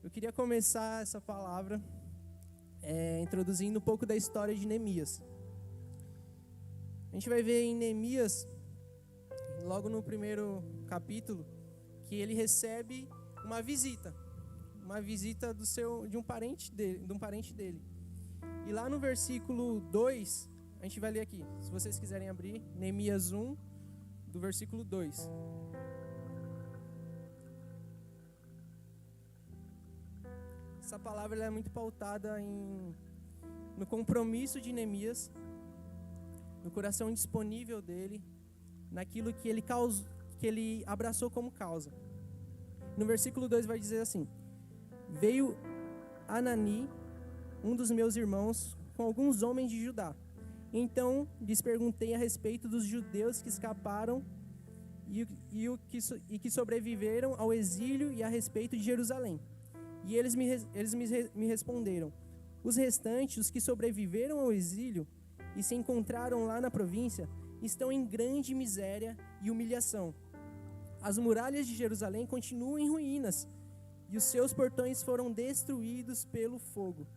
Eu queria começar essa palavra introduzindo um pouco da história de Neemias. A gente vai ver em Neemias, logo no primeiro capítulo, que ele recebe uma visita de um parente dele. E lá no versículo 2, a gente vai ler aqui, se vocês quiserem abrir, Neemias 1, do versículo 2. Essa palavra ela é muito pautada no compromisso de Neemias, no coração disponível dele, naquilo que ele abraçou como causa. No versículo 2 vai dizer assim: veio Anani, um dos meus irmãos, com alguns homens de Judá. Então lhes perguntei a respeito dos judeus que escaparam e que sobreviveram ao exílio e a respeito de Jerusalém. E eles me responderam: os restantes, os que sobreviveram ao exílio e se encontraram lá na província, estão em grande miséria e humilhação. As muralhas de Jerusalém continuam em ruínas e os seus portões foram destruídos pelo fogo.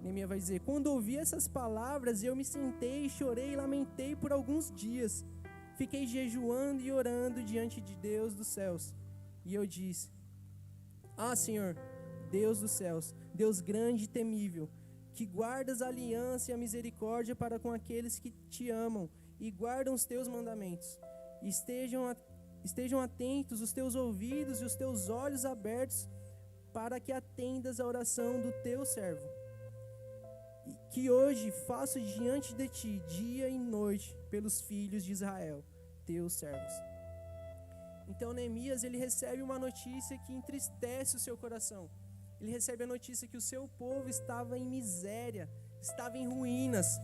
Neemias vai dizer: quando ouvi essas palavras, eu me sentei, chorei e lamentei por alguns dias. Fiquei jejuando e orando diante de Deus dos céus. E eu disse: ah, Senhor, Deus dos céus, Deus grande e temível, que guardas a aliança e a misericórdia para com aqueles que te amam e guardam os teus mandamentos. Estejam atentos os teus ouvidos e os teus olhos abertos para que atendas a oração do teu servo, que hoje faço diante de ti, dia e noite, pelos filhos de Israel, teus servos. Então Neemias, ele recebe uma notícia que entristece o seu coração. Ele recebe a notícia que o seu povo estava em miséria, estava em ruínas.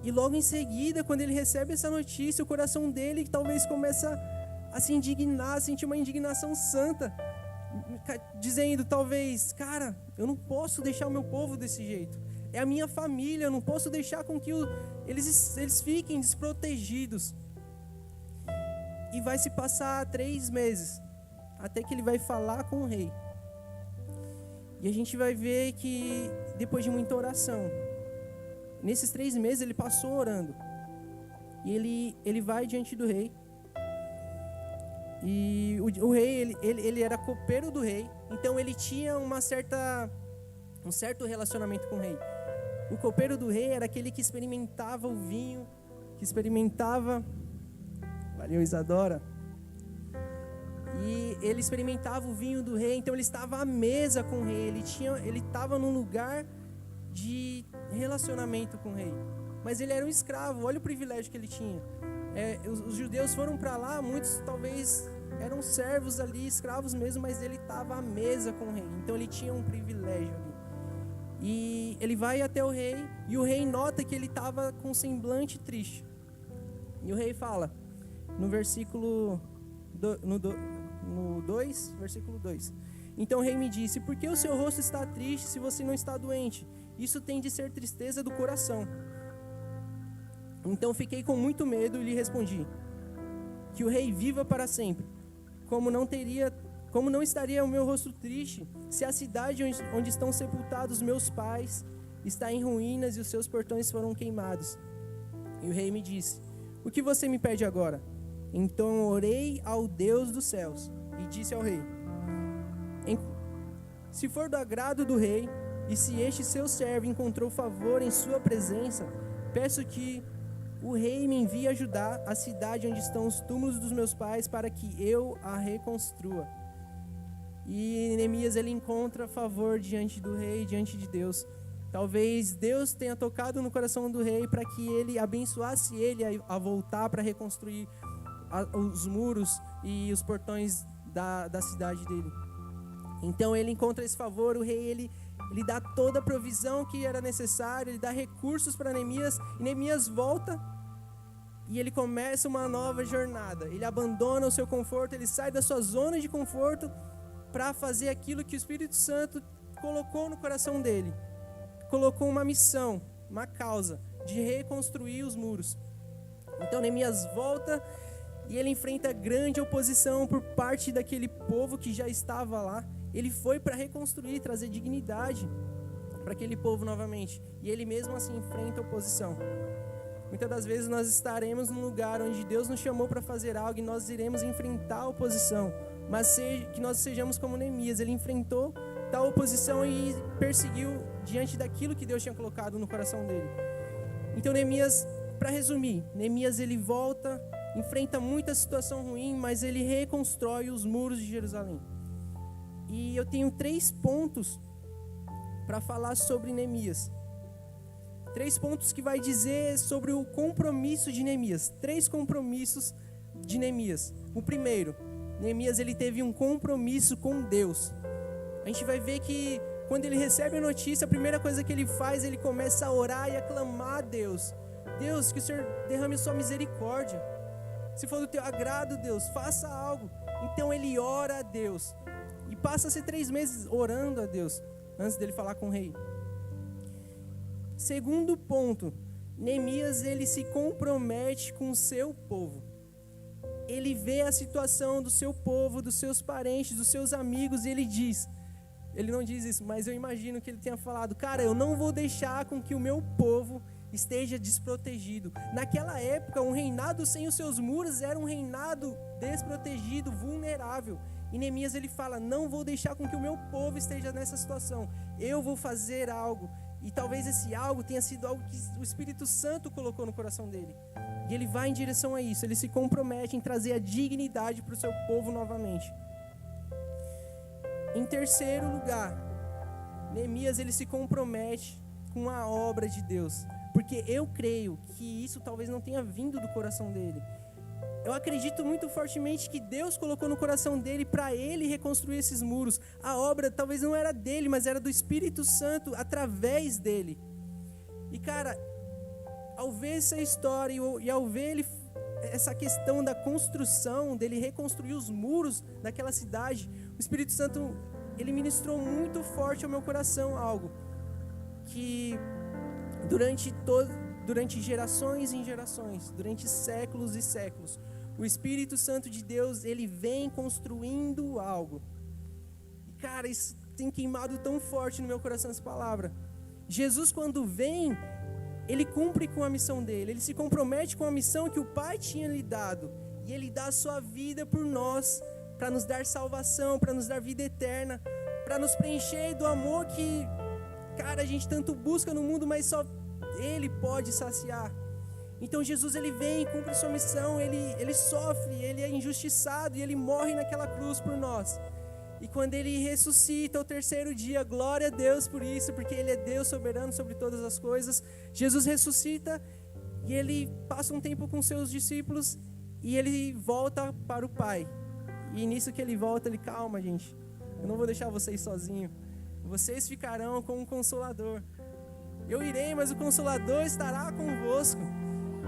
E logo em seguida, quando ele recebe essa notícia, o coração dele talvez começa a se indignar, a sentir uma indignação santa, dizendo talvez: cara, eu não posso deixar o meu povo desse jeito. É a minha família, eu não posso deixar com que eles fiquem desprotegidos. E vai se passar 3 meses, até que ele vai falar com o rei. E a gente vai ver que depois de muita oração, nesses 3 meses ele passou orando. E ele vai diante do rei. E o rei, ele era copeiro do rei, então ele tinha um certo relacionamento com o rei. O copeiro do rei era aquele que experimentava o vinho, que experimentava... Valeu, Isadora. E ele experimentava o vinho do rei, então ele estava à mesa com o rei, ele estava num lugar de relacionamento com o rei. Mas ele era um escravo, olha o privilégio que ele tinha. Os judeus foram para lá, muitos talvez eram servos ali, escravos mesmo, mas ele estava à mesa com o rei, então ele tinha um privilégio ali. E ele vai até o rei, e o rei nota que ele estava com um semblante triste. E o rei fala, no versículo 2, versículo 2: então o rei me disse: por que o seu rosto está triste se você não está doente? Isso tem de ser tristeza do coração. Então fiquei com muito medo e lhe respondi: que o rei viva para sempre. Como não estaria o meu rosto triste se a cidade onde estão sepultados meus pais está em ruínas e os seus portões foram queimados? E o rei me disse: o que você me pede agora? Então orei ao Deus dos céus e disse ao rei: se for do agrado do rei, e se este seu servo encontrou favor em sua presença, peço que o rei me envie ajudar a cidade onde estão os túmulos dos meus pais, para que eu a reconstrua. E Neemias, ele encontra favor diante do rei, diante de Deus. Talvez Deus tenha tocado no coração do rei para que ele abençoasse ele a voltar para reconstruir os muros e os portões da cidade dele. Então ele encontra esse favor, o rei ele dá toda a provisão que era necessária, ele dá recursos para Neemias, e Neemias volta e ele começa uma nova jornada. Ele abandona o seu conforto, ele sai da sua zona de conforto para fazer aquilo que o Espírito Santo colocou no coração dele. Colocou uma missão, uma causa de reconstruir os muros. Então Neemias volta e ele enfrenta grande oposição por parte daquele povo que já estava lá. Ele foi para reconstruir, trazer dignidade para aquele povo novamente. E ele mesmo assim enfrenta oposição. Muitas das vezes nós estaremos num lugar onde Deus nos chamou para fazer algo e nós iremos enfrentar a oposição. Mas que nós sejamos como Neemias. Ele enfrentou tal oposição e perseguiu diante daquilo que Deus tinha colocado no coração dele. Então Neemias, para resumir, Neemias ele volta, enfrenta muita situação ruim, mas ele reconstrói os muros de Jerusalém. E eu tenho 3 pontos para falar sobre Neemias. 3 pontos que vai dizer sobre o compromisso de Neemias. 3 compromissos de Neemias. O primeiro, Neemias ele teve um compromisso com Deus. A gente vai ver que quando ele recebe a notícia, a primeira coisa que ele faz, ele começa a orar e a clamar a Deus. Deus, que o Senhor derrame sua misericórdia. Se for do teu agrado, Deus, faça algo. Então ele ora a Deus. E passa-se 3 meses orando a Deus, antes dele falar com o rei. Segundo ponto, Neemias ele se compromete com o seu povo. Ele vê a situação do seu povo, dos seus parentes, dos seus amigos, e ele diz, ele não diz isso, mas eu imagino que ele tenha falado, cara, eu não vou deixar com que o meu povo esteja desprotegido. Naquela época, um reinado sem os seus muros era um reinado desprotegido, vulnerável. E Neemias ele fala, não vou deixar com que o meu povo esteja nessa situação. Eu vou fazer algo. E talvez esse algo tenha sido algo que o Espírito Santo colocou no coração dele. E ele vai em direção a isso. Ele se compromete em trazer a dignidade para o seu povo novamente. Em terceiro lugar, Neemias ele se compromete com a obra de Deus. Porque eu creio que isso talvez não tenha vindo do coração dele. Eu acredito muito fortemente que Deus colocou no coração dele para ele reconstruir esses muros. A obra talvez não era dele, mas era do Espírito Santo através dele. E cara, ao ver essa história e ao ver essa questão da construção, dele reconstruir os muros daquela cidade, o Espírito Santo, ele ministrou muito forte ao meu coração algo que durante gerações e gerações, durante séculos e séculos, o Espírito Santo de Deus, ele vem construindo algo. E cara, isso tem queimado tão forte no meu coração essa palavra. Jesus, quando vem, ele cumpre com a missão dele, ele se compromete com a missão que o Pai tinha lhe dado, e ele dá a sua vida por nós, para nos dar salvação, para nos dar vida eterna, para nos preencher do amor que, cara, a gente tanto busca no mundo, mas só Ele pode saciar. Então Jesus ele vem, cumpre sua missão, ele sofre, ele é injustiçado e ele morre naquela cruz por nós. E quando ele ressuscita ao 3º dia, glória a Deus por isso, porque ele é Deus soberano sobre todas as coisas. Jesus ressuscita e ele passa um tempo com seus discípulos e ele volta para o Pai. E nisso que ele volta, ele, calma gente, eu não vou deixar vocês sozinhos, vocês ficarão com um Consolador. Eu irei, mas o Consolador estará convosco.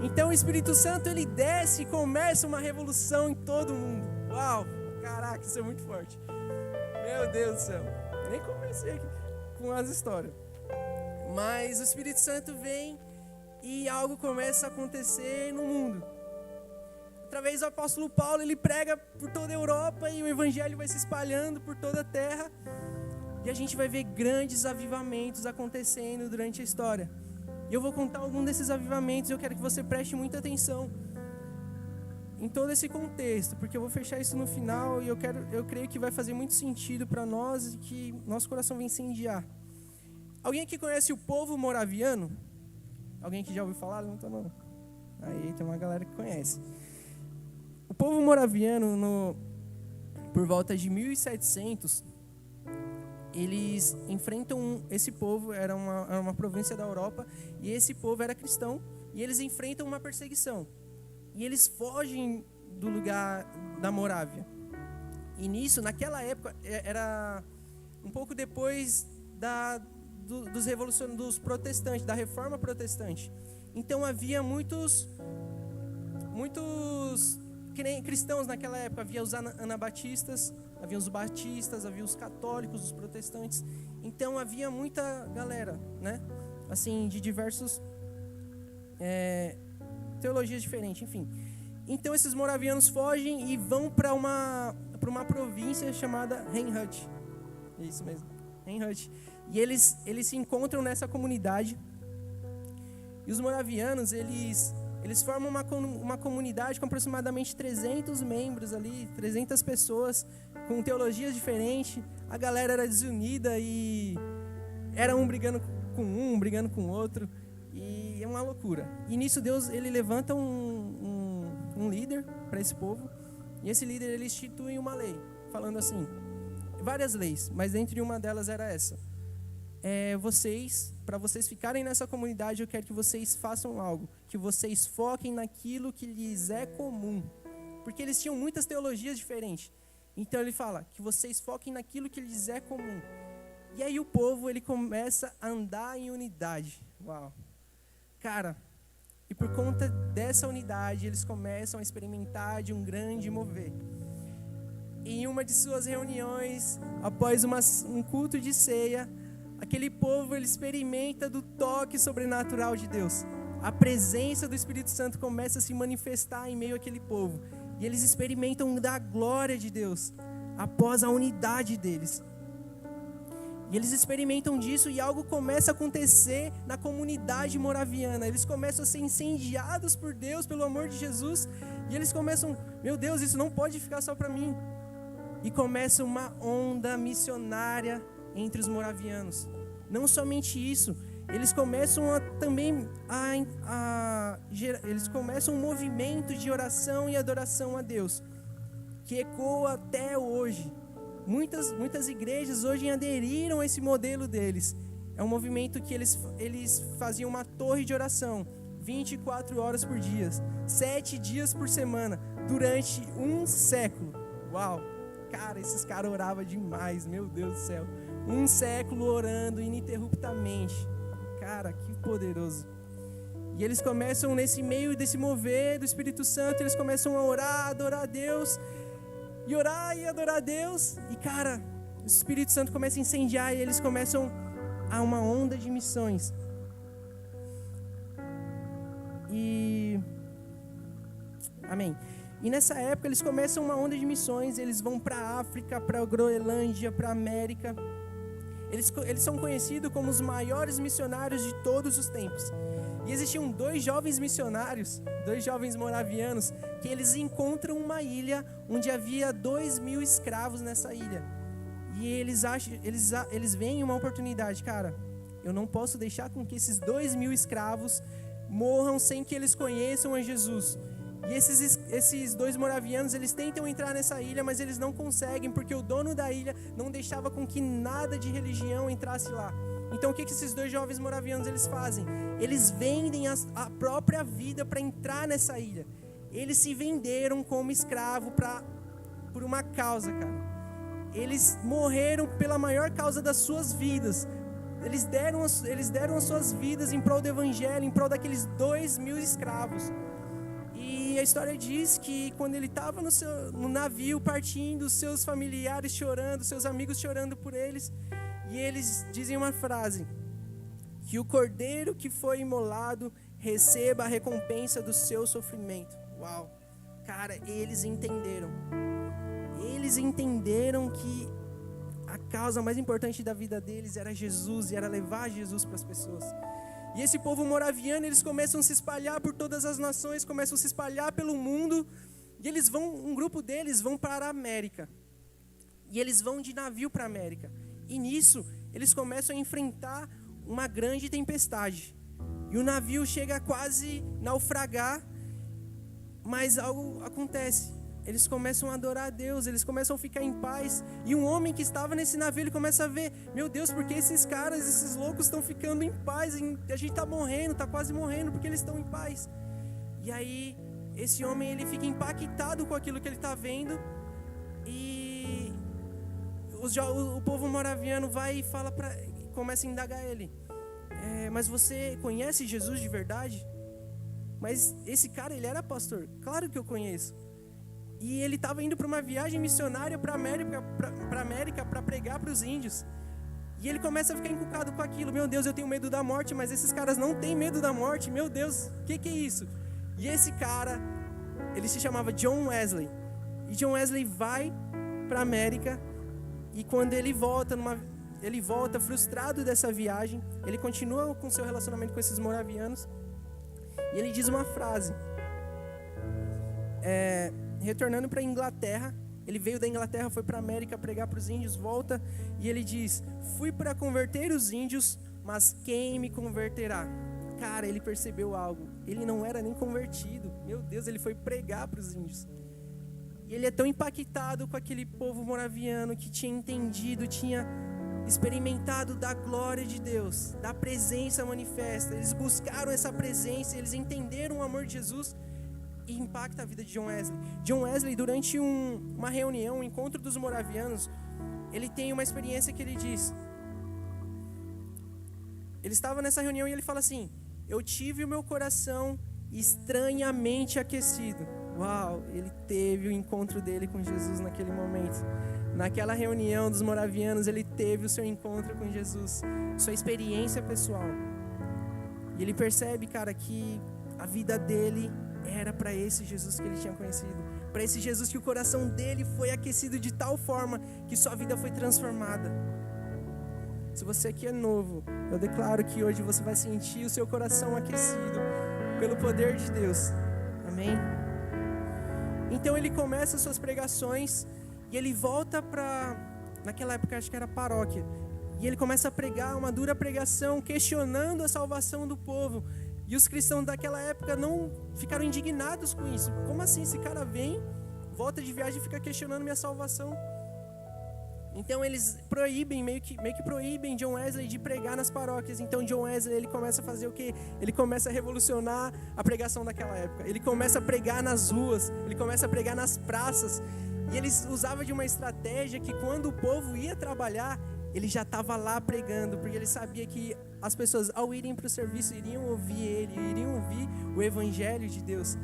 Então o Espírito Santo ele desce e começa uma revolução em todo mundo. Uau, caraca, isso é muito forte. Meu Deus do céu, nem comecei aqui com as histórias. Mas o Espírito Santo vem e algo começa a acontecer no mundo. Através do apóstolo Paulo, ele prega por toda a Europa e o evangelho vai se espalhando por toda a terra. E a gente vai ver grandes avivamentos acontecendo durante a história. E eu vou contar algum desses avivamentos. Eu quero que você preste muita atenção em todo esse contexto, porque eu vou fechar isso no final e eu creio que vai fazer muito sentido para nós e que nosso coração vai incendiar. Alguém aqui conhece o povo moraviano? Alguém que já ouviu falar? Levanta a mão. Aí tem uma galera que conhece. O povo moraviano, por volta de 1700, eles enfrentam esse povo, era uma província da Europa, e esse povo era cristão, e eles enfrentam uma perseguição. E eles fogem do lugar da Morávia. E nisso, naquela época, era um pouco depois dos protestantes, da reforma protestante. Então havia muitos cristãos naquela época. Havia os anabatistas, havia os batistas, havia os católicos, os protestantes. Então havia muita galera, né? Assim, de diversos teologias diferentes, enfim. Então esses moravianos fogem e vão para uma província chamada Reinhut. Isso mesmo, em Hut. E eles se encontram nessa comunidade. E os moravianos, eles formam uma comunidade com aproximadamente 300 membros ali, 300 pessoas, com teologias diferentes. A galera era desunida e era um brigando com o outro. E é uma loucura. E nisso Deus, ele levanta um líder para esse povo. E esse líder, ele institui uma lei, falando assim, várias leis, mas entre uma delas era essa. Para vocês ficarem nessa comunidade, eu quero que vocês façam algo, que vocês foquem naquilo que lhes é comum. Porque eles tinham muitas teologias diferentes. Então ele fala, que vocês foquem naquilo que lhes é comum. E aí o povo, ele começa a andar em unidade. Uau! Cara, e por conta dessa unidade, eles começam a experimentar de um grande mover. Em uma de suas reuniões, após um culto de ceia, aquele povo, ele experimenta do toque sobrenatural de Deus. A presença do Espírito Santo começa a se manifestar em meio àquele povo. E eles experimentam da glória de Deus, após a unidade deles. E eles experimentam disso e algo começa a acontecer na comunidade moraviana. Eles começam a ser incendiados por Deus, pelo amor de Jesus. E eles começam, meu Deus, isso não pode ficar só para mim. E começa uma onda missionária entre os moravianos. Não somente isso, eles começam eles começam um movimento de oração e adoração a Deus, que ecoa até hoje. Muitas igrejas hoje aderiram a esse modelo deles. É um movimento que eles faziam uma torre de oração, 24 horas por dia, 7 dias por semana, durante um século. Uau! Cara, esses caras oravam demais, meu Deus do céu. Um século orando ininterruptamente. Cara, que poderoso. E eles começam nesse meio desse mover do Espírito Santo, eles começam a orar, adorar a Deus. E orar e adorar a Deus. E cara, o Espírito Santo começa a incendiar e eles começam a uma onda de missões. Amém. E nessa época eles começam uma onda de missões. Eles vão para a África, para a Groenlândia, para a América. Eles são conhecidos como os maiores missionários de todos os tempos. E existiam 2 jovens missionários, 2 jovens moravianos, que eles encontram uma ilha onde havia 2.000 escravos nessa ilha. E eles veem uma oportunidade, cara, eu não posso deixar com que esses 2.000 escravos morram sem que eles conheçam a Jesus. E esses 2 moravianos, eles tentam entrar nessa ilha, mas eles não conseguem, porque o dono da ilha não deixava com que nada de religião entrasse lá. Então o que esses 2 jovens moravianos eles fazem? Eles vendem a própria vida para entrar nessa ilha. Eles se venderam como escravo por uma causa, cara. Eles morreram pela maior causa das suas vidas. Eles deram as suas vidas em prol do evangelho, em prol daqueles 2.000 escravos. E a história diz que quando ele estava no navio partindo, seus familiares chorando, seus amigos chorando por eles, e eles dizem uma frase: que o cordeiro que foi imolado receba a recompensa do seu sofrimento. Uau! Cara, eles entenderam que a causa mais importante da vida deles era Jesus, e era levar Jesus para as pessoas. E esse povo moraviano, eles começam a se espalhar por todas as nações, começam a se espalhar pelo mundo, e um grupo deles vão para a América. E eles vão de navio para a América. E nisso, eles começam a enfrentar uma grande tempestade. E o navio chega a quase naufragar, mas algo acontece. Eles começam a adorar a Deus, eles começam a ficar em paz. E um homem que estava nesse navio, ele começa a ver: meu Deus, por que esses caras, esses loucos estão ficando em paz? A gente está morrendo, está quase morrendo, porque eles estão em paz. E aí, esse homem, ele fica impactado com aquilo que ele está vendo. E o povo moraviano vai e começa a indagar ele: mas você conhece Jesus de verdade? Mas esse cara, ele era pastor. Claro que eu conheço. E ele estava indo para uma viagem missionária para a América para pregar para os índios. E ele começa a ficar encucado com aquilo: meu Deus, eu tenho medo da morte, mas esses caras não têm medo da morte. Meu Deus, o que é isso? E esse cara, ele se chamava John Wesley. E John Wesley vai para a América E quando ele volta frustrado dessa viagem, ele continua com seu relacionamento com esses moravianos, e ele diz uma frase, retornando para a Inglaterra. Ele veio da Inglaterra, foi para a América pregar para os índios, volta, e ele diz: fui para converter os índios, mas quem me converterá? Cara, ele percebeu algo, ele não era nem convertido, meu Deus, ele foi pregar para os índios. E ele é tão impactado com aquele povo moraviano que tinha entendido, tinha experimentado da glória de Deus, da presença manifesta. Eles buscaram essa presença, eles entenderam o amor de Jesus, e impacta a vida de John Wesley. John Wesley, durante uma reunião, um encontro dos moravianos, ele tem uma experiência que ele diz. Ele estava nessa reunião e ele fala assim: eu tive o meu coração estranhamente aquecido. Uau, ele teve o encontro dele com Jesus naquele momento. Naquela reunião dos moravianos, ele teve o seu encontro com Jesus, sua experiência pessoal. E ele percebe, cara, que a vida dele era para esse Jesus que ele tinha conhecido, para esse Jesus que o coração dele foi aquecido de tal forma que sua vida foi transformada. Se você aqui é novo, eu declaro que hoje você vai sentir o seu coração aquecido pelo poder de Deus. Amém? Então ele começa suas pregações e ele volta para, naquela época acho que era paróquia, e ele começa a pregar uma dura pregação, questionando a salvação do povo. E os cristãos daquela época não ficaram indignados com isso. Como assim? Esse cara vem, volta de viagem e fica questionando minha salvação. Então eles proíbem, meio que proíbem John Wesley de pregar nas paróquias. Então John Wesley, ele começa a fazer o quê? Ele começa a revolucionar a pregação daquela época. Ele começa a pregar nas ruas, ele começa a pregar nas praças. E eles usavam de uma estratégia que quando o povo ia trabalhar, ele já estava lá pregando, porque ele sabia que as pessoas, ao irem para o serviço, iriam ouvir ele, iriam ouvir o evangelho de Deus.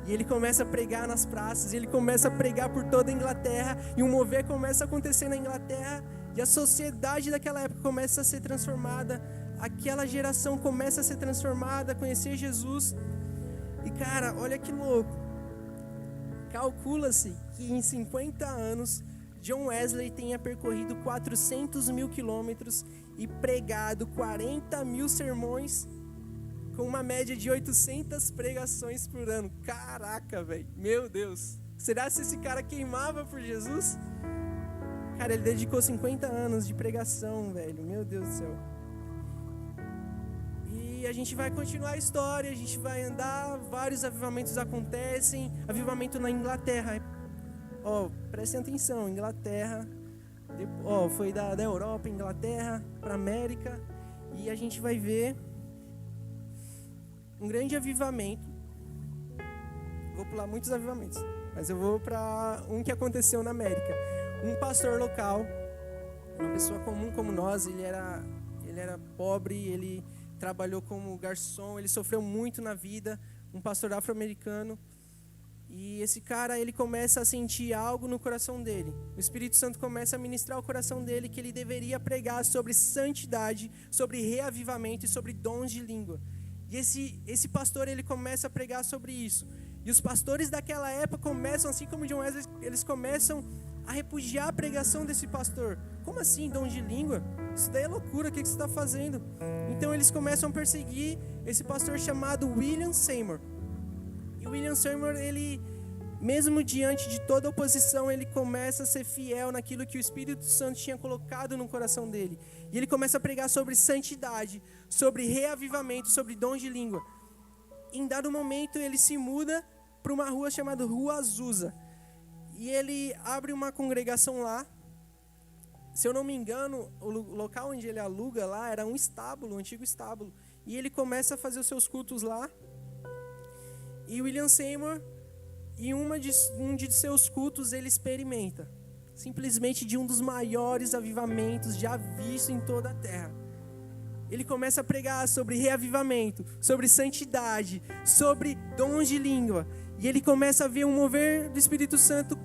E ele começa a pregar nas praças, e ele começa a pregar por toda a Inglaterra, e um mover começa a acontecer na Inglaterra, e a sociedade daquela época começa a ser transformada, aquela geração começa a ser transformada, a conhecer Jesus. E cara, olha que louco, calcula-se que em 50 anos, John Wesley tenha percorrido 400 mil quilômetros e pregado 40 mil sermões, com uma média de 800 pregações por ano. Caraca, velho, meu Deus. Será que esse cara queimava por Jesus? Cara, ele dedicou 50 anos de pregação, velho, meu Deus do céu. E a gente vai continuar a história, a gente vai andar, vários avivamentos acontecem, avivamento na Inglaterra. Prestem atenção, Inglaterra, foi da Europa, Inglaterra, para América, e a gente vai ver um grande avivamento. Vou pular muitos avivamentos, mas eu vou para um que aconteceu na América. Um pastor local, uma pessoa comum como nós, ele era pobre, ele trabalhou como garçom, ele sofreu muito na vida, um pastor afro-americano. E esse cara, ele começa a sentir algo no coração dele. O Espírito Santo começa a ministrar o coração dele que ele deveria pregar sobre santidade, sobre reavivamento e sobre dons de língua. E esse pastor, ele começa a pregar sobre isso. E os pastores daquela época começam, assim como John Wesley, eles começam a repudiar a pregação desse pastor. Como assim, dons de língua? Isso daí é loucura, o que você está fazendo? Então eles começam a perseguir esse pastor chamado William Seymour. E o William Seymour, ele, mesmo diante de toda oposição, ele começa a ser fiel naquilo que o Espírito Santo tinha colocado no coração dele. E ele começa a pregar sobre santidade, sobre reavivamento, sobre dons de língua. Em dado momento, ele se muda para uma rua chamada Rua Azusa. E ele abre uma congregação lá. Se eu não me engano, o local onde ele aluga lá era um estábulo, um antigo estábulo. E ele começa a fazer os seus cultos lá. E William Seymour, em um de seus cultos, ele experimenta simplesmente de um dos maiores avivamentos já visto em toda a terra. Ele começa a pregar sobre reavivamento, sobre santidade, sobre dons de língua. E ele começa a ver um mover do Espírito Santo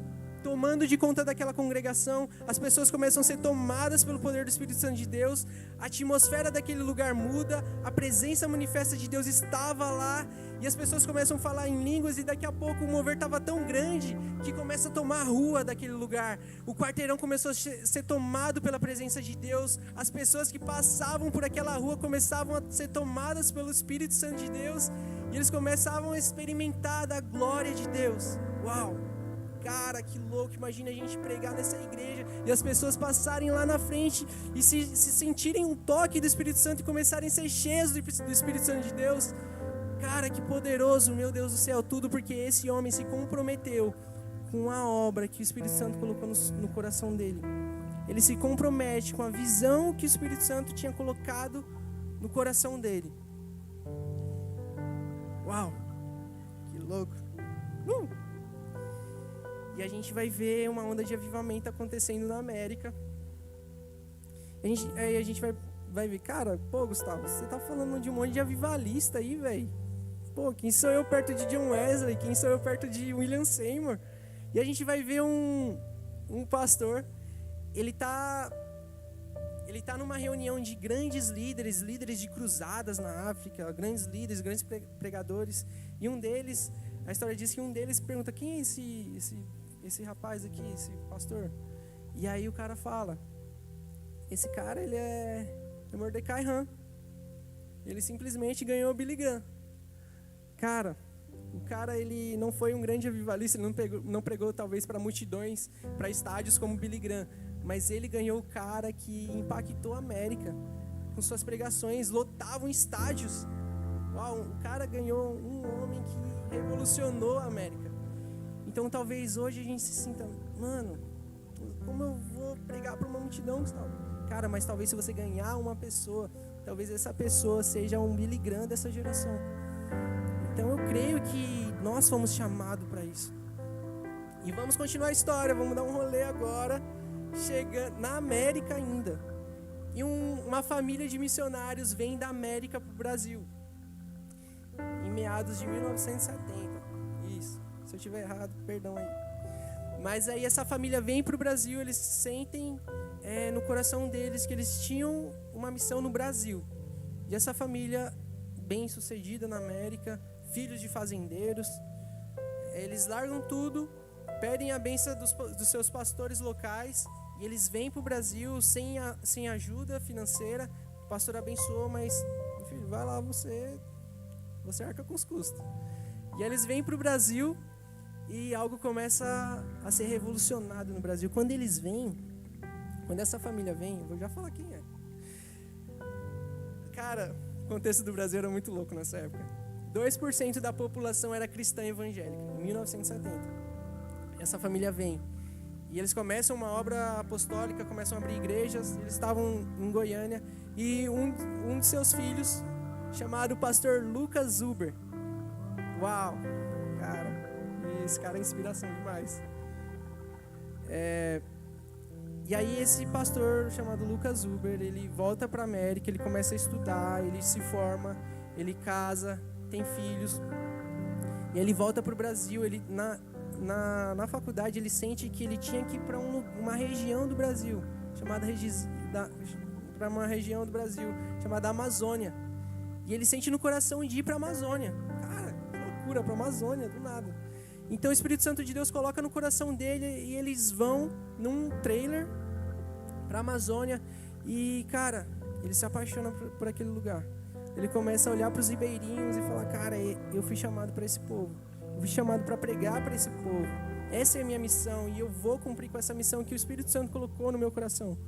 tomando de conta daquela congregação. As pessoas começam a ser tomadas pelo poder do Espírito Santo de Deus. A atmosfera daquele lugar muda. A presença manifesta de Deus estava lá. e as pessoas começam a falar em línguas, e daqui a pouco o mover estava tão grande que começa a tomar a rua daquele lugar. O quarteirão começou a ser tomado pela presença de Deus. As pessoas que passavam por aquela rua começavam a ser tomadas pelo Espírito Santo de Deus, e eles começavam a experimentar da glória de Deus. Uau! Cara, que louco, imagina a gente pregar nessa igreja e as pessoas passarem lá na frente e se sentirem um toque do Espírito Santo e começarem a ser cheios do Espírito Santo de Deus. Cara, que poderoso, meu Deus do céu, tudo porque esse homem se comprometeu com a obra que o Espírito Santo colocou no coração dele. Ele se compromete com a visão que o Espírito Santo tinha colocado no coração dele. Uau, que louco. E a gente vai ver uma onda de avivamento acontecendo na América. Aí a gente vai ver, cara, pô, Gustavo, você tá falando de um monte de avivalista aí, velho. Pô, quem sou eu perto de John Wesley? Quem sou eu perto de William Seymour? E a gente vai ver um pastor, ele tá numa reunião de grandes líderes de cruzadas na África, grandes líderes, grandes pregadores. E um deles, a história diz que um deles pergunta, quem é esse rapaz aqui, esse pastor? E aí o cara fala, esse cara, ele é Mordecai Ham. Ele simplesmente ganhou o Billy Graham. Cara, o cara, ele não foi um grande avivalista, ele não pregou talvez para multidões, para estádios como Billy Graham, mas ele ganhou o cara que impactou a América com suas pregações, lotavam estádios. Uau, o cara ganhou um homem que revolucionou a América. Então talvez hoje a gente se sinta, mano, como eu vou pregar para uma multidão, Gustavo? Cara, mas talvez se você ganhar uma pessoa, talvez essa pessoa seja um Billy Graham dessa geração. Então eu creio que nós fomos chamados para isso. E vamos continuar a história, vamos dar um rolê agora, chegando na América ainda. E uma família de missionários vem da América para o Brasil, em meados de 1970. Isso, se eu estiver errado, perdão aí. Mas aí essa família vem para o Brasil, eles sentem no coração deles que eles tinham uma missão no Brasil. E essa família, bem sucedida na América, filhos de fazendeiros, eles largam tudo, pedem a bênção dos seus pastores locais, e eles vêm para o Brasil sem ajuda financeira. O pastor abençoou, mas, filho, vai lá, você arca com os custos. E eles vêm para o Brasil e algo começa a ser revolucionado no Brasil. Quando essa família vem, vou já falar quem é. Cara, o contexto do Brasil era muito louco nessa época. 2% da população era cristã evangélica, em 1970. Essa família vem. E eles começam uma obra apostólica, começam a abrir igrejas. Eles estavam em Goiânia. E um de seus filhos, chamado pastor Lucas Zuber. Uau, cara, esse cara é inspiração demais. E aí esse pastor chamado Lucas Zuber, ele volta para a América, ele começa a estudar, ele se forma, ele casa, tem filhos. E ele volta para o Brasil. Ele na faculdade ele sente que ele tinha que ir para uma região do Brasil chamada Amazônia. E ele sente no coração de ir para a Amazônia. Cara, que loucura, para a Amazônia, do nada. Então o Espírito Santo de Deus coloca no coração dele e eles vão num trailer para a Amazônia. E, cara, ele se apaixona por aquele lugar. Ele começa a olhar para os ribeirinhos e falar, cara, eu fui chamado para esse povo. Eu fui chamado para pregar para esse povo. Essa é a minha missão e eu vou cumprir com essa missão que o Espírito Santo colocou no meu coração.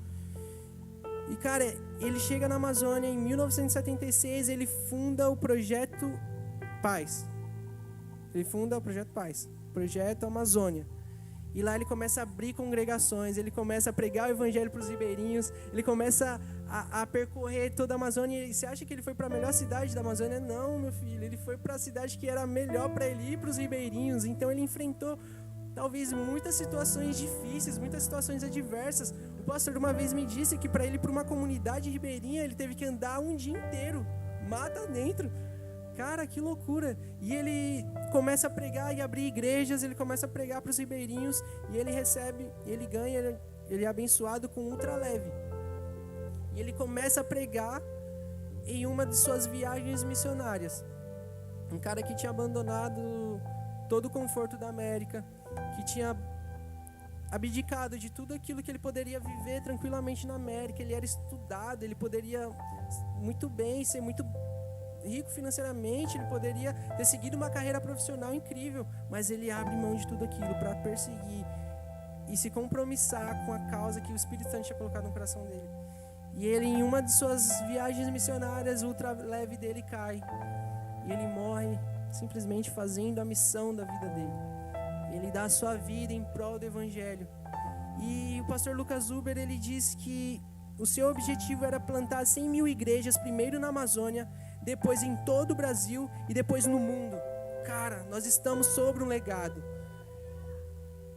E, cara, ele chega na Amazônia em 1976, ele funda o Projeto Paz. Projeto Amazônia. E lá ele começa a abrir congregações, ele começa a pregar o evangelho para os ribeirinhos, ele começa a percorrer toda a Amazônia. E você acha que ele foi para a melhor cidade da Amazônia? Não, meu filho, ele foi para a cidade que era melhor para ele ir para os ribeirinhos. Então ele enfrentou talvez muitas situações difíceis, muitas situações adversas. O pastor uma vez me disse que para ele ir para uma comunidade ribeirinha, ele teve que andar um dia inteiro, mata dentro. Cara, que loucura. E ele começa a pregar e abrir igrejas, ele começa a pregar para os ribeirinhos, e ele recebe, ele ganha, ele é abençoado com ultraleve. E ele começa a pregar em uma de suas viagens missionárias. Um cara que tinha abandonado todo o conforto da América, que tinha abdicado de tudo aquilo que ele poderia viver tranquilamente na América. Ele era estudado, ele poderia muito bem ser muito rico financeiramente, ele poderia ter seguido uma carreira profissional incrível, mas ele abre mão de tudo aquilo para perseguir e se compromissar com a causa que o Espírito Santo tinha colocado no coração dele. E ele, em uma de suas viagens missionárias, o ultra leve dele cai e ele morre simplesmente fazendo a missão da vida dele. Ele dá a sua vida em prol do Evangelho. E o pastor Lucas Huber, ele diz que o seu objetivo era plantar 100 mil igrejas, primeiro na Amazônia, depois em todo o Brasil e depois no mundo. Cara, nós estamos sobre um legado.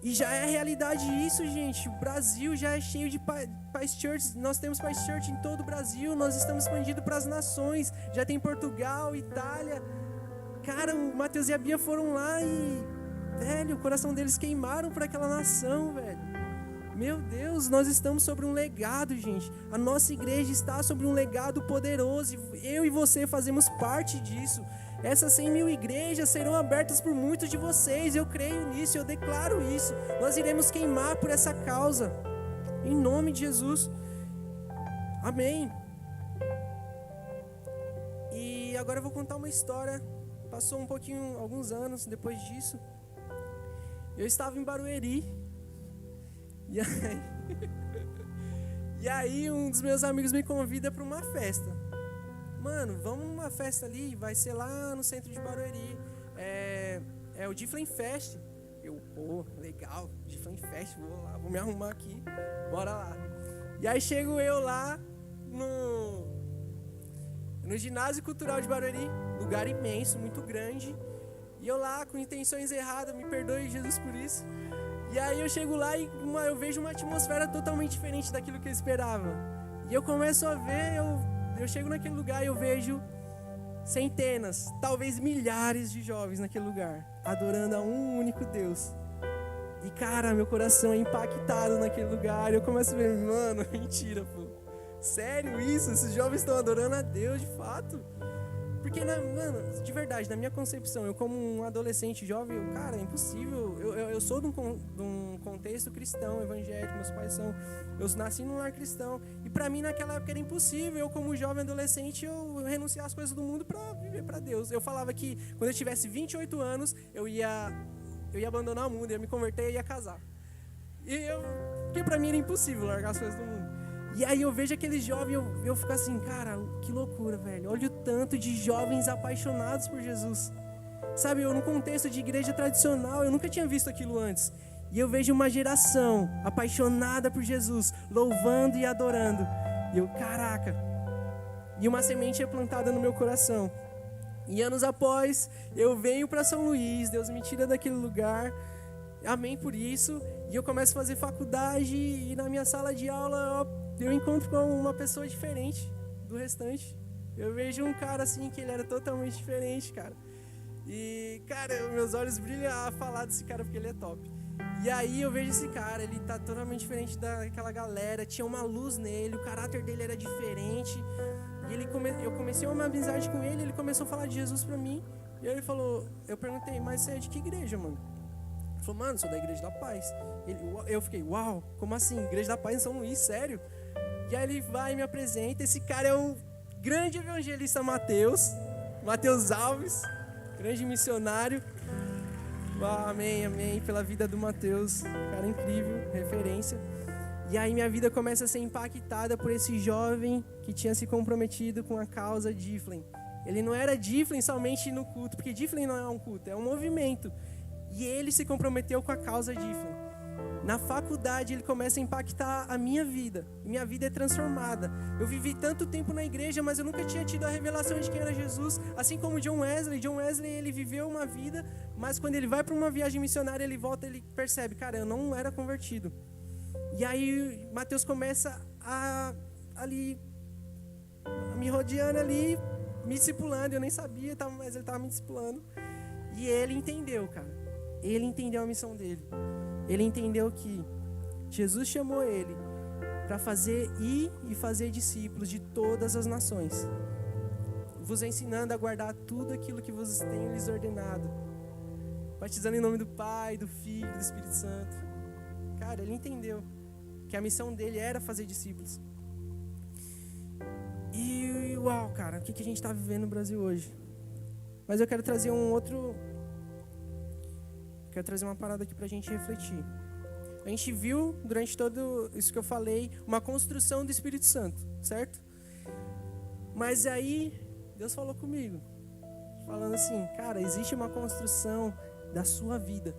E já é realidade isso, gente. O Brasil já é cheio de Paz Church. Nós temos Paz Church em todo o Brasil. Nós estamos expandindo para as nações. Já tem Portugal, Itália. Cara, o Mateus e a Bia foram lá e, velho, o coração deles queimaram por aquela nação, velho. Meu Deus, nós estamos sobre um legado, gente. A nossa igreja está sobre um legado poderoso. Eu e você fazemos parte disso. Essas 100 mil igrejas serão abertas por muitos de vocês. Eu creio nisso, eu declaro isso. Nós iremos queimar por essa causa. Em nome de Jesus. Amém. E agora eu vou contar uma história. Passou alguns anos depois disso. Eu estava em Barueri. E aí um dos meus amigos me convida para uma festa. Mano, vamos numa festa ali, vai ser lá no centro de Barueri. É o Difflin Fest. Eu, pô, legal, Difflin Fest, vou lá, vou me arrumar aqui, bora lá. E aí chego eu lá no Ginásio Cultural de Barueri, lugar imenso, muito grande. E eu lá com intenções erradas, me perdoe Jesus por isso. E aí eu chego lá e eu vejo uma atmosfera totalmente diferente daquilo que eu esperava. E eu começo a ver, eu chego naquele lugar e eu vejo centenas, talvez milhares de jovens naquele lugar, adorando a um único Deus. E cara, meu coração é impactado naquele lugar. Eu começo a ver, mano, mentira, pô. Sério isso? Esses jovens estão adorando a Deus de fato? Porque, mano, de verdade, na minha concepção, eu como um adolescente jovem, cara, é impossível. Eu sou de um contexto cristão, evangélico, meus pais são... Eu nasci num lar cristão. E pra mim, naquela época, era impossível. Eu, como jovem adolescente, eu renunciar às coisas do mundo pra viver pra Deus. Eu falava que, quando eu tivesse 28 anos, eu ia abandonar o mundo, ia me converter e ia casar. Porque pra mim era impossível largar as coisas do mundo. E aí eu vejo aqueles jovens, eu fico assim, cara, que loucura, velho. Olha o tanto de jovens apaixonados por Jesus. Sabe, eu no contexto de igreja tradicional, eu nunca tinha visto aquilo antes. E eu vejo uma geração apaixonada por Jesus, louvando e adorando. E eu, caraca. E uma semente é plantada no meu coração. E anos após, eu venho para São Luís, Deus me tira daquele lugar. Amém por isso. E eu começo a fazer faculdade e na minha sala de aula eu encontro com uma pessoa diferente do restante. Eu vejo um cara assim que ele era totalmente diferente, cara. E, cara, meus olhos brilham a falar desse cara porque ele é top. E aí eu vejo esse cara, ele tá totalmente diferente daquela galera. Tinha uma luz nele, o caráter dele era diferente. E eu comecei uma amizade com ele, ele começou a falar de Jesus pra mim. E aí ele falou, eu perguntei, mas você é de que igreja, mano? Ele falou, mano, sou da Igreja da Paz. Eu fiquei, uau, como assim? Igreja da Paz em São Luís, sério? E aí ele vai e me apresenta. Esse cara é o grande evangelista Mateus Alves, grande missionário. Amém, amém, pela vida do Mateus, cara incrível, referência. E aí minha vida começa a ser impactada por esse jovem que tinha se comprometido com a causa Difflin. Ele não era Difflin somente no culto, porque Difflin não é um culto, é um movimento. E ele se comprometeu com a causa Difflin. Na faculdade ele começa a impactar a minha vida. Minha vida é transformada. Eu vivi tanto tempo na igreja, mas eu nunca tinha tido a revelação de quem era Jesus. Assim como John Wesley. John Wesley, ele viveu uma vida, mas quando ele vai para uma viagem missionária, ele volta, ele percebe, cara, eu não era convertido. E aí Mateus começa a me rodeando ali, me discipulando. Eu nem sabia, mas ele estava me discipulando. E ele entendeu, cara. Ele entendeu a missão dele. Ele entendeu que Jesus chamou ele para ir e fazer discípulos de todas as nações. vos ensinando a guardar tudo aquilo que vos tenho lhes ordenado. Batizando em nome do Pai, do Filho e do Espírito Santo. Cara, ele entendeu que a missão dele era fazer discípulos. E uau, cara, o que a gente está vivendo no Brasil hoje? Mas eu quero trazer Quero trazer uma parada aqui pra gente refletir. A gente viu, durante todo isso que eu falei, uma construção do Espírito Santo, certo? Mas aí, Deus falou comigo, falando assim, cara, existe uma construção da sua vida.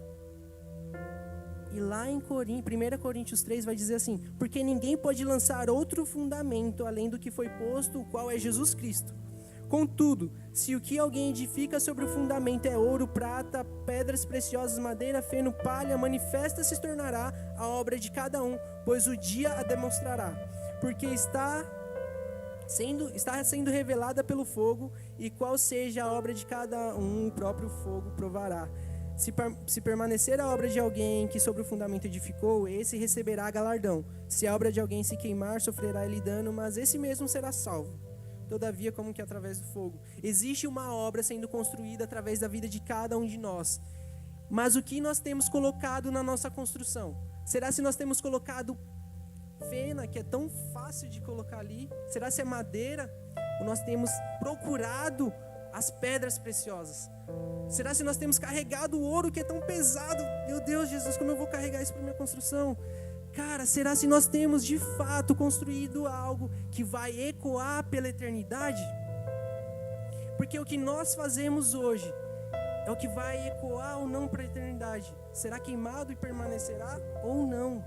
E lá em 1 Coríntios 3 vai dizer assim, porque ninguém pode lançar outro fundamento além do que foi posto, o qual é Jesus Cristo. Contudo, se o que alguém edifica sobre o fundamento é ouro, prata, pedras preciosas, madeira, feno, palha, manifesta se tornará a obra de cada um, pois o dia a demonstrará. Porque está sendo revelada pelo fogo, e qual seja a obra de cada um, o próprio fogo provará. Se permanecer a obra de alguém que sobre o fundamento edificou, esse receberá galardão. Se a obra de alguém se queimar, sofrerá ele dano, mas esse mesmo será salvo. Todavia, como que através do fogo. Existe uma obra sendo construída através da vida de cada um de nós. Mas o que nós temos colocado na nossa construção? Será se nós temos colocado fena, que é tão fácil de colocar ali? Será se é madeira? Ou nós temos procurado as pedras preciosas? Será se nós temos carregado o ouro, que é tão pesado? Meu Deus, Jesus, como eu vou carregar isso para minha construção? Cara, será se nós temos de fato construído algo que vai ecoar pela eternidade? Porque o que nós fazemos hoje é o que vai ecoar ou não para a eternidade. Será queimado e permanecerá ou não?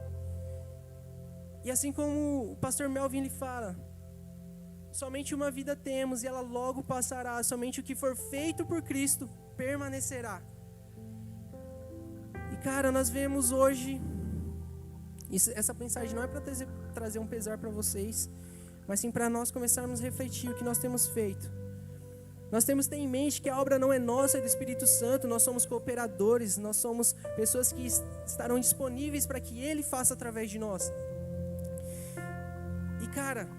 E assim como o pastor Melvin lhe fala, somente uma vida temos e ela logo passará. Somente o que for feito por Cristo permanecerá. E cara, nós vemos hoje... essa mensagem não é para trazer um pesar para vocês, mas sim para nós começarmos a refletir o que nós temos feito. Nós temos que ter em mente que a obra não é nossa, é do Espírito Santo. Nós somos cooperadores, nós somos pessoas que estarão disponíveis para que Ele faça através de nós. E cara,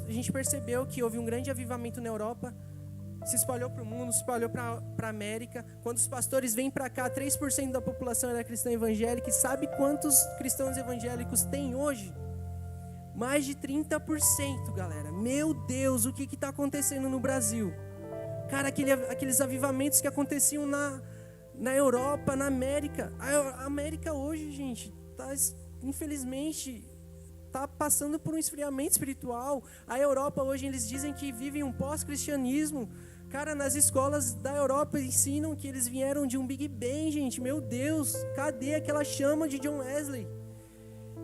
a gente percebeu que houve um grande avivamento na Europa, se espalhou para o mundo, se espalhou para a América. Quando os pastores vêm para cá, 3% da população era cristã evangélica. E sabe quantos cristãos evangélicos tem hoje? Mais de 30%, galera. Meu Deus, o que está acontecendo no Brasil? Cara, aqueles avivamentos que aconteciam na Europa, na América. A América hoje, gente, infelizmente... está passando por um esfriamento espiritual. A Europa hoje, eles dizem que vivem um pós-cristianismo. Cara, nas escolas da Europa ensinam que eles vieram de um Big Bang, gente. Meu Deus, cadê aquela chama de John Wesley?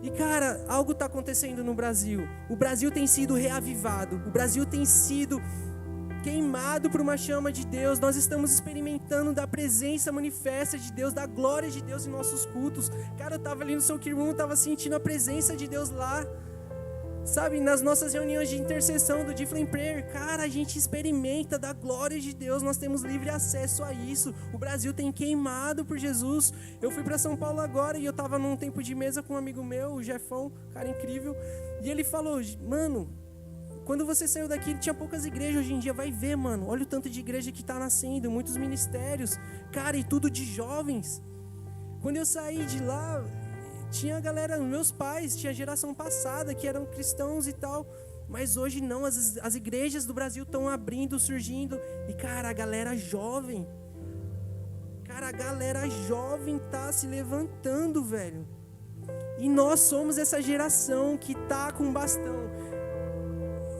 E cara, algo está acontecendo no Brasil. O Brasil tem sido reavivado. O Brasil tem sido queimado por uma chama de Deus. Nós estamos experimentando da presença manifesta de Deus, da glória de Deus em nossos cultos. Cara, eu estava ali no São Quirmão, estava sentindo a presença de Deus lá. Sabe, nas nossas reuniões de intercessão do Different Prayer, cara, a gente experimenta da glória de Deus. Nós temos livre acesso a isso. O Brasil tem queimado por Jesus. Eu fui para São Paulo agora e eu estava num tempo de mesa com um amigo meu, o Jefão, cara incrível. E ele falou, mano, quando você saiu daqui, tinha poucas igrejas. Hoje em dia, vai ver, mano. Olha o tanto de igreja que está nascendo. Muitos ministérios. Cara, e tudo de jovens. Quando eu saí de lá, tinha galera, meus pais, tinha geração passada que eram cristãos e tal. Mas hoje não, as igrejas do Brasil estão abrindo, surgindo. E cara, a galera jovem. Cara, a galera jovem tá se levantando, velho. E nós somos essa geração que tá com bastão.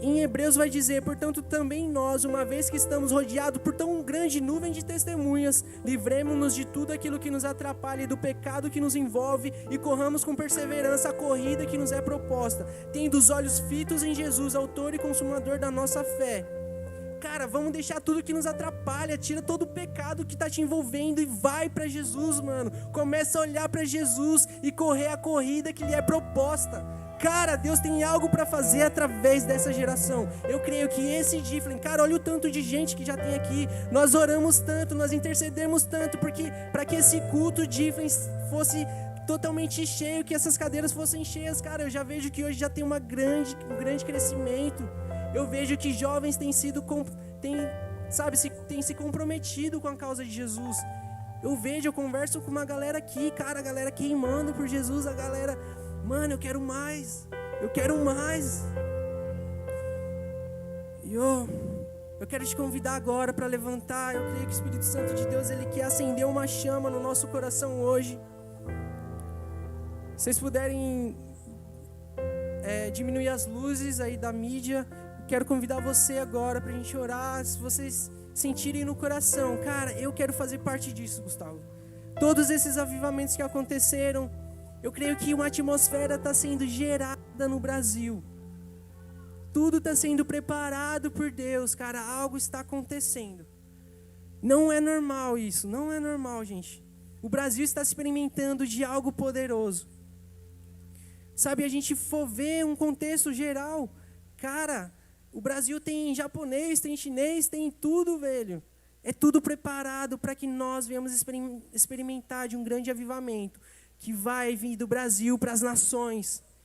Em Hebreus vai dizer, portanto também nós, uma vez que estamos rodeados por tão grande nuvem de testemunhas, livremos-nos de tudo aquilo que nos atrapalha e do pecado que nos envolve e corramos com perseverança a corrida que nos é proposta, tendo os olhos fitos em Jesus, autor e consumador da nossa fé. Cara, vamos deixar tudo que nos atrapalha, tira todo o pecado que está te envolvendo e vai para Jesus, mano. Começa a olhar para Jesus e correr a corrida que lhe é proposta. Cara, Deus tem algo para fazer através dessa geração. Eu creio que esse Difflin, cara, olha o tanto de gente que já tem aqui. Nós oramos tanto, nós intercedemos tanto, porque para que esse culto Difflin fosse totalmente cheio, que essas cadeiras fossem cheias. Cara, eu já vejo que hoje já tem um grande crescimento. Eu vejo que jovens têm se comprometido com a causa de Jesus. Eu converso com uma galera aqui, cara, a galera queimando por Jesus, a galera, mano, eu quero mais. E eu quero te convidar agora para levantar. Eu creio que o Espírito Santo de Deus, Ele quer acender uma chama no nosso coração hoje. Se vocês puderem diminuir as luzes aí da mídia, quero convidar você agora para a gente orar. Se vocês sentirem no coração, cara, eu quero fazer parte disso, Gustavo. Todos esses avivamentos que aconteceram, eu creio que uma atmosfera está sendo gerada no Brasil. Tudo está sendo preparado por Deus, cara, algo está acontecendo. Não é normal isso, não é normal, gente. O Brasil está experimentando de algo poderoso. Sabe, a gente for ver um contexto geral, cara, o Brasil tem japonês, tem chinês, tem tudo, velho. É tudo preparado para que nós venhamos experimentar de um grande avivamento que vai vir do Brasil para as nações.